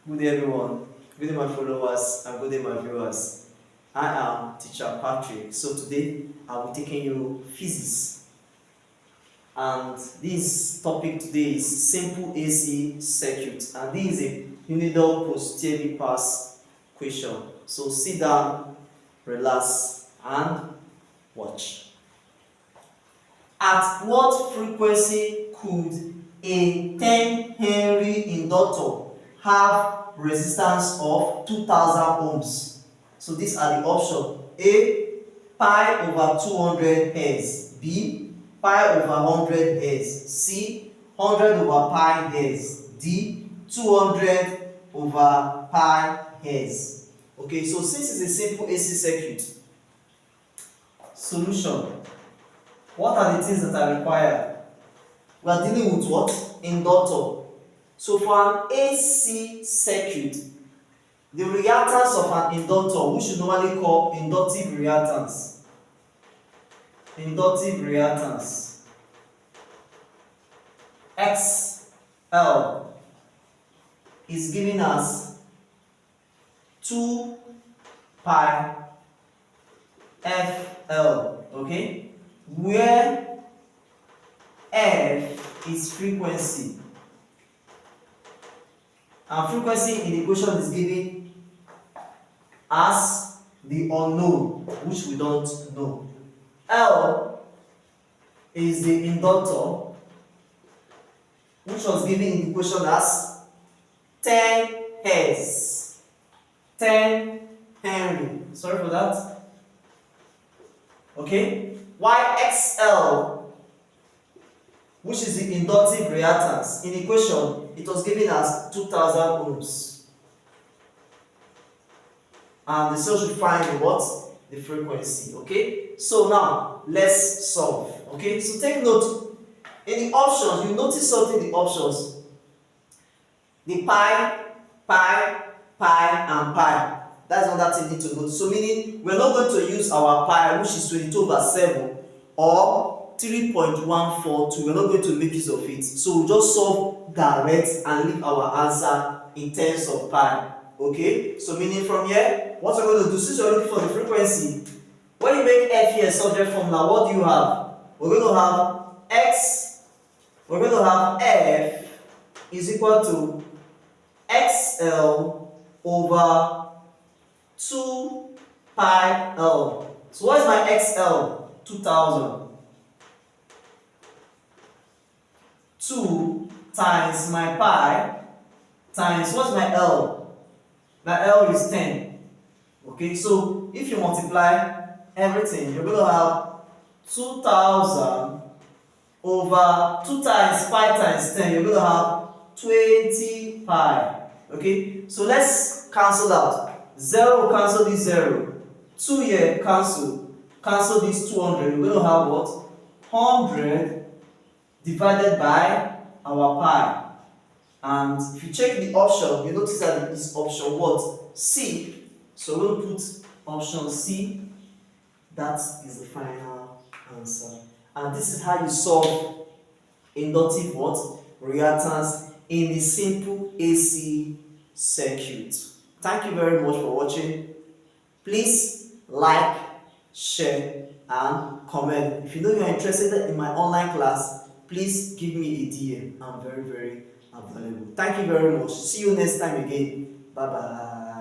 Good day everyone, good day my followers and good day my viewers. I am Teacher Patrick. So today I'll be taking you physics, and this topic today is simple AC circuit, and this is a unidal positively pass question. So sit down, relax and watch. At what frequency could a 10 Henry inductor have resistance of 2000 ohms? So these are the options: A, pi over 200 Hz; B, pi over 100 Hz; C, 100 over pi Hz; D, 200 over pi Hz. Okay, so since it's a simple AC circuit, solution. What are the things that are required? We are dealing with what? Inductor. So for an AC circuit, the reactance of an inductor, we should normally call inductive reactance. Inductive reactance. XL is giving us 2 pi FL, okay? Where F is frequency, and frequency in the equation is given as the unknown, which we don't know. L is the inductor, which was given in the equation as 10 Hz, 10 Henry. Sorry for that. Okay? While XL, which is the inductive reactance, in equation it was given as 2000 ohms. And the cell should find what? The frequency. Okay? So now let's solve. Okay? So take note, in the options, you notice something in the options. The pi, and pi. That's another thing you need to note. So meaning we're not going to use our pi, which is 22/7 or 3.142. We're not going to make use of it. So we'll just solve direct and leave our answer in terms of pi. Okay? So meaning from here, what we're going to do, since you're looking for the frequency, when you make F here subject formula, what do you have? We're going to have F is equal to XL over 2 pi L. So what is my XL? 2000. 2 times my pi times, what's my L? My L is 10. Okay, so if you multiply everything, you're going to have 2000 over 2 times pi times 10. You're going to have 20 pi. Okay, so let's cancel out. 0 cancel this 0. 2 here cancel this 200. We're going to have what? 100 divided by our pi. And if you check the option, you notice that it's option what? C. So we'll put option C. That is the final answer. And this is how you solve inductive what? Reactance in a simple AC circuit. Thank you very much for watching. Please like, share and comment. If you know you are interested in my online class, please give me a DM. I'm very available. Thank you very much. See you next time again. Bye bye.